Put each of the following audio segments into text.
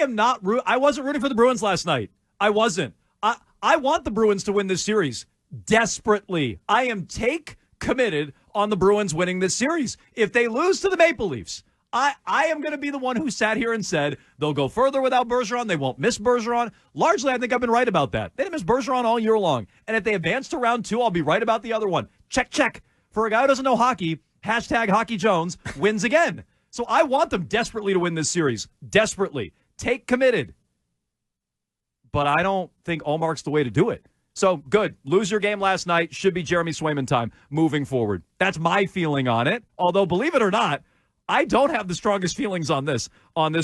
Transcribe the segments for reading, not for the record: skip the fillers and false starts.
I wasn't rooting for the Bruins last night. I wasn't. I want the Bruins to win this series desperately. I am committed on the Bruins winning this series. If they lose to the Maple Leafs, I am going to be the one who sat here and said they'll go further without Bergeron. They won't miss Bergeron. Largely, I think I've been right about that. They didn't miss Bergeron all year long. And if they advance to round 2, I'll be right about the other one. Check. For a guy who doesn't know hockey, hashtag Hockey Jones wins again. So I want them desperately to win this series. Desperately. Committed. But I don't think Ullmark's the way to do it. So, good. Lose your game last night. Should be Jeremy Swayman time moving forward. That's my feeling on it. Although, believe it or not, I don't have the strongest feelings on this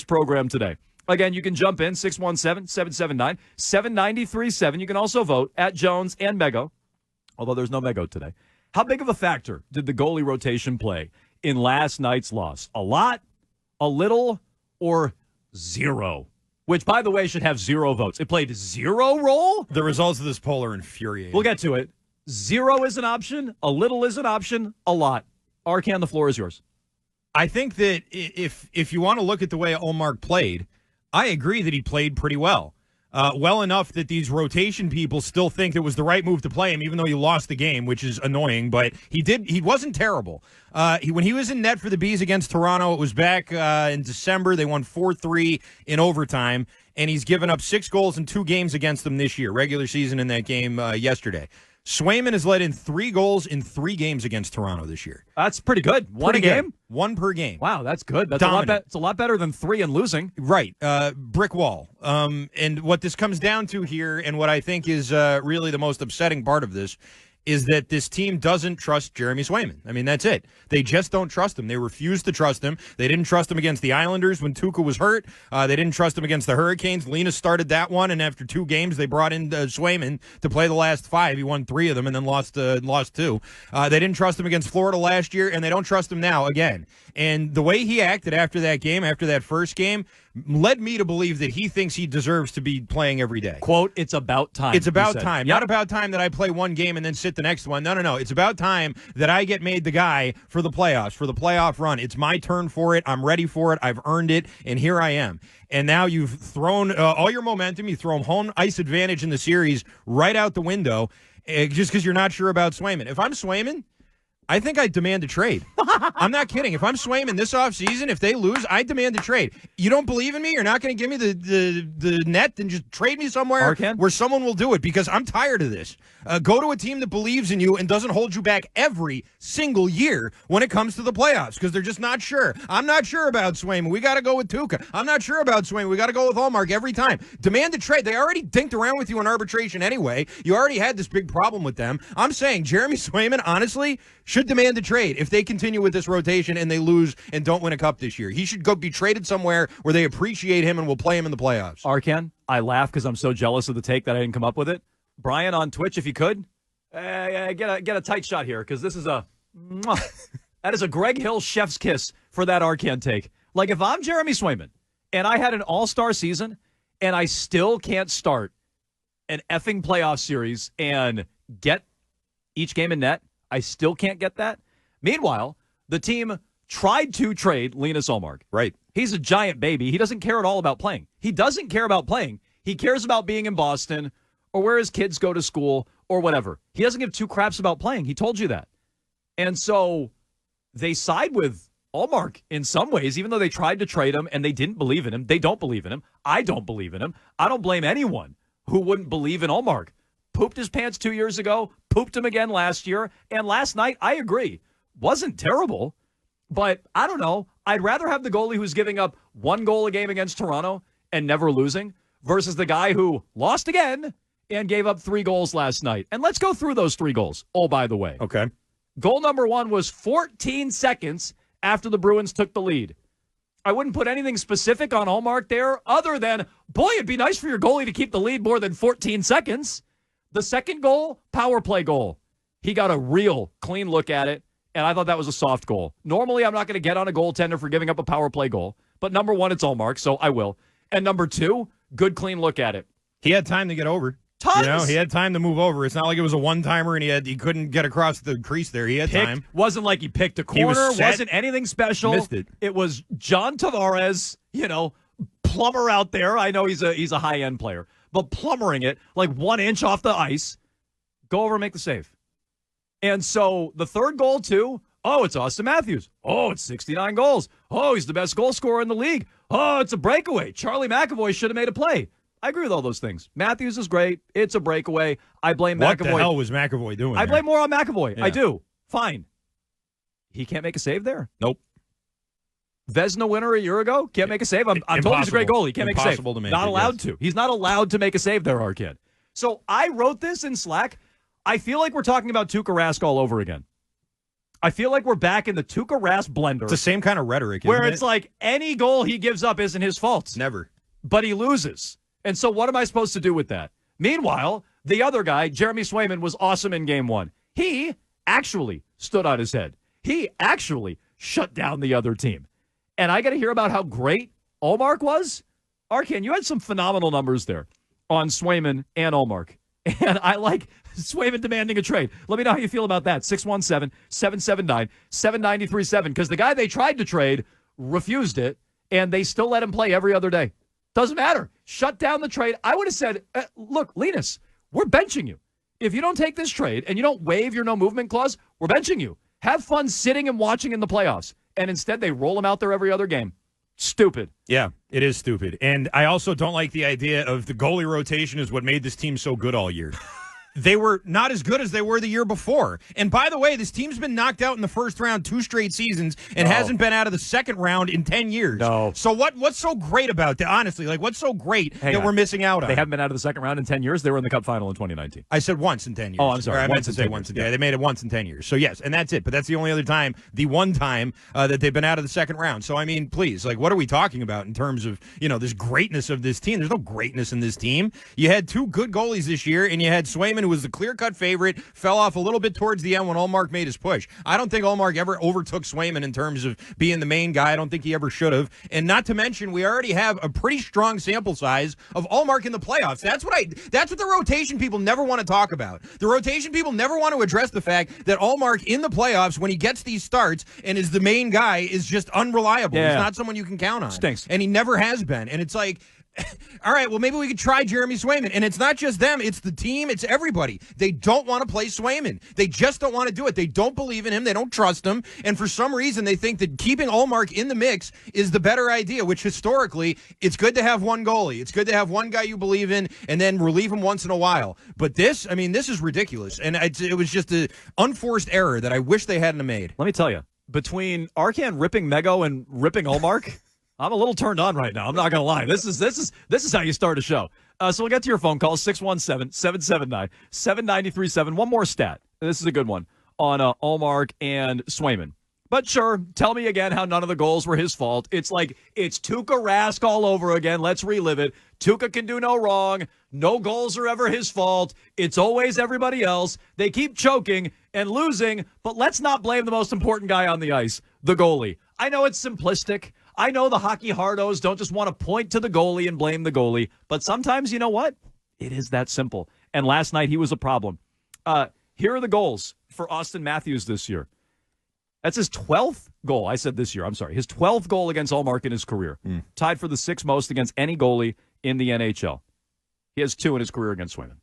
program today. Again, you can jump in, 617-779-7937. You can also vote at Jones and Mego, although there's no Mego today. How big of a factor did the goalie rotation play in last night's loss? A lot, a little, or zero? Which, by the way, should have 0 votes. It played 0 role? The results of this poll are infuriating. We'll get to it. 0 is an option. A little is an option. A lot. Arcand, the floor is yours. I think that if you want to look at the way Ullmark played, I agree that he played pretty well. Well enough that these rotation people still think it was the right move to play him, even though he lost the game, which is annoying. But he wasn't terrible. When he was in net for the Bees against Toronto, it was back in December. They won 4-3 in overtime, and he's given up 6 goals in 2 games against them this year, regular season in that game yesterday. Swayman has led in 3 goals in 3 games against Toronto this year. That's pretty good. One a game? 1 per game. Wow, that's good. That's it's a lot better than 3 and losing. Right. Brick wall. And what this comes down to here, and what I think is really the most upsetting part of this, is that this team doesn't trust Jeremy Swayman. I mean, that's it. They just don't trust him. They refuse to trust him. They didn't trust him against the Islanders when Tuukka was hurt. They didn't trust him against the Hurricanes. Linus started that one, and after 2 games, they brought in Swayman to play the last 5. He won 3 of them and then lost 2. They didn't trust him against Florida last year, and they don't trust him now again. And the way he acted after that game, after that first game, led me to believe that he thinks he deserves to be playing every day. Quote, it's about time. It's about time. Yep. Not about time that I play one game and then sit the next one. No. It's about time that I get made the guy for the playoffs, for the playoff run. It's my turn for it. I'm ready for it. I've earned it, and here I am. And now you've thrown all your momentum. You throw home ice advantage in the series right out the window just because you're not sure about Swayman. If I'm Swayman, I think I demand a trade. I'm not kidding. If I'm Swayman this offseason, if they lose, I demand a trade. You don't believe in me? You're not going to give me the net? Then just trade me somewhere where someone will do it, because I'm tired of this. Go to a team that believes in you and doesn't hold you back every single year when it comes to the playoffs, because they're just not sure. I'm not sure about Swayman. We got to go with Tuukka. I'm not sure about Swayman. We got to go with Ullmark every time. Demand a trade. They already dinked around with you in arbitration anyway. You already had this big problem with them. I'm saying Jeremy Swayman, honestly, should demand a trade if they continue with this rotation and they lose and don't win a cup this year. He should go be traded somewhere where they appreciate him and will play him in the playoffs. Arcand, I laugh because I'm so jealous of the take that I didn't come up with it. Brian on Twitch, if you could, get a tight shot here, because this is that is a Greg Hill chef's kiss for that Arcand take. Like, if I'm Jeremy Swayman and I had an all-star season and I still can't start an effing playoff series and get each game in net, I still can't get that. Meanwhile, the team tried to trade Linus Ullmark. Right. He's a giant baby. He doesn't care at all about playing. He doesn't care about playing. He cares about being in Boston or where his kids go to school or whatever. He doesn't give 2 craps about playing. He told you that. And so they side with Ullmark in some ways, even though they tried to trade him and they didn't believe in him. They don't believe in him. I don't believe in him. I don't blame anyone who wouldn't believe in Ullmark. Pooped his pants 2 years ago, pooped him again last year, and last night, I agree, wasn't terrible, but I don't know. I'd rather have the goalie who's giving up 1 goal a game against Toronto and never losing versus the guy who lost again and gave up 3 goals last night. And let's go through those 3 goals. Oh, by the way. Okay. Goal number 1 was 14 seconds after the Bruins took the lead. I wouldn't put anything specific on Ullmark there other than, boy, it'd be nice for your goalie to keep the lead more than 14 seconds. The second goal, power play goal. He got a real clean look at it, and I thought that was a soft goal. Normally, I'm not going to get on a goaltender for giving up a power play goal, but number 1, it's Ullmark, so I will. And number 2, good clean look at it. He had time to get over. Tons. He had time to move over. It's not like it was a one-timer and he couldn't get across the crease there. He had time. Wasn't like he picked a corner. Wasn't anything special. Missed it. It was John Tavares, plumber out there. I know he's a high-end player, but plumbering it like 1 inch off the ice, go over and make the save. And so the third goal, too, oh, it's Austin Matthews. Oh, it's 69 goals. Oh, he's the best goal scorer in the league. Oh, it's a breakaway. Charlie McAvoy should have made a play. I agree with all those things. Matthews is great. It's a breakaway. I blame McAvoy. What the hell was McAvoy doing I there? blame more on McAvoy. Yeah. I do. Fine. He can't make a save there. Nope. Vezina winner a year ago. Can't make a save. I'm told he's a great goalie. Can't make a save. Impossible to make Not it, allowed yes. to. He's not allowed to make a save there, Arcand. So I wrote this in Slack. I feel like we're talking about Tuukka Rask all over again. I feel like we're back in the Tuukka Rask blender. It's the same kind of rhetoric, isn't where it? it's like any goal he gives up isn't his fault. Never. But he loses. And so what am I supposed to do with that? Meanwhile, the other guy, Jeremy Swayman, was awesome in game one. He actually stood on his head. He actually shut down the other team. And I got to hear about how great Ullmark was. Arcand, you had some phenomenal numbers there on Swayman and Ullmark. And I like Swayman demanding a trade. Let me know how you feel about that. 617-779-7937. Because the guy they tried to trade refused it, and they still let him play every other day. Doesn't matter. Shut down the trade. I would have said, look, Linus, we're benching you. If you don't take this trade and you don't waive your no movement clause, we're benching you. Have fun sitting and watching in the playoffs. And instead, they roll him out there every other game. Stupid. Yeah, it is stupid. And I also don't like the idea of the goalie rotation is what made this team so good all year. They were not as good as they were the year before. And by the way, this team's been knocked out in the first round 2 straight seasons and hasn't been out of the second round in 10 years. No. So what's so great about that? Honestly, like what's so great that we're missing out on? They haven't been out of the second round in 10 years. They were in the Cup final in 2019. I said once in 10 years. Oh, I'm sorry. Or I meant to say once in 10 years. They made it once in 10 years. So yes, and that's it. But that's the only other time, the one time that they've been out of the second round. So I mean, please, like what are we talking about in terms of, this greatness of this team? There's no greatness in this team. You had 2 good goalies this year, and you had Swayman, who was the clear-cut favorite, fell off a little bit towards the end when Ullmark made his push. I don't think Ullmark ever overtook Swayman in terms of being the main guy. I don't think he ever should have. And not to mention, we already have a pretty strong sample size of Ullmark in the playoffs. That's what the rotation people never want to talk about. The rotation people never want to address the fact that Ullmark in the playoffs, when he gets these starts and is the main guy, is just unreliable. Yeah. He's not someone you can count on. Stinks. And he never has been. And it's like, all right, well, maybe we could try Jeremy Swayman. And it's not just them. It's the team. It's everybody. They don't want to play Swayman. They just don't want to do it. They don't believe in him. They don't trust him. And for some reason, they think that keeping Ullmark in the mix is the better idea, which historically, it's good to have one goalie. It's good to have one guy you believe in and then relieve him once in a while. But this is ridiculous. And it was just an unforced error that I wish they hadn't have made. Let me tell you, between Arcand ripping Mego and ripping Ullmark, I'm a little turned on right now. I'm not going to lie. This is how you start a show. So we'll get to your phone call, 617-779-7937. One more stat. This is a good one on Ullmark and Swayman. But sure, tell me again how none of the goals were his fault. It's like it's Tuukka Rask all over again. Let's relive it. Tuukka can do no wrong. No goals are ever his fault. It's always everybody else. They keep choking and losing, but let's not blame the most important guy on the ice, the goalie. I know it's simplistic. I know the hockey hardos don't just want to point to the goalie and blame the goalie, but sometimes, you know what? It is that simple. And last night, he was a problem. Here are the goals for Austin Matthews this year. That's his 12th goal. I said this year. I'm sorry. His 12th goal against Ullmark in his career. Tied for the 6th most against any goalie in the NHL. He has 2 in his career against Swayman.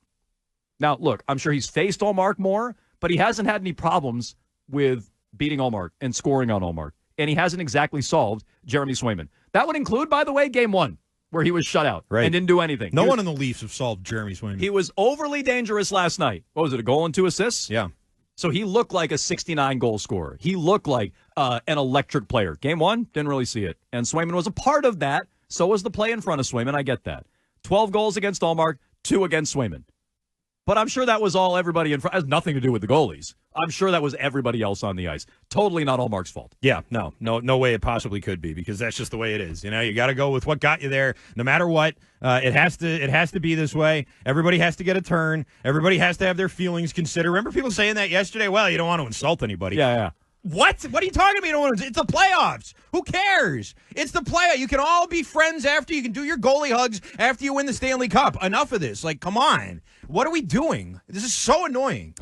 Now, look, I'm sure he's faced Ullmark more, but he hasn't had any problems with beating Ullmark and scoring on Ullmark. And he hasn't exactly solved Jeremy Swayman. That would include, by the way, game 1, where he was shut out and didn't do anything. No one in the Leafs have solved Jeremy Swayman. He was overly dangerous last night. What was it, a goal and 2 assists? Yeah. So he looked like a 69-goal scorer. He looked like an electric player. Game 1, didn't really see it. And Swayman was a part of that. So was the play in front of Swayman. I get that. 12 goals against Ullmark, 2 against Swayman. But I'm sure that was all everybody in front. It has nothing to do with the goalies. I'm sure that was everybody else on the ice. Totally not Ullmark's fault. Yeah, no way it possibly could be, because that's just the way it is. You got to go with what got you there, no matter what. It has to be this way. Everybody has to get a turn. Everybody has to have their feelings considered. Remember people saying that yesterday? Well, you don't want to insult anybody. Yeah. What? What are you talking about? It's the playoffs. Who cares? It's the playoffs. You can all be friends after. You can do your goalie hugs after you win the Stanley Cup. Enough of this. Like, come on. What are we doing? This is so annoying.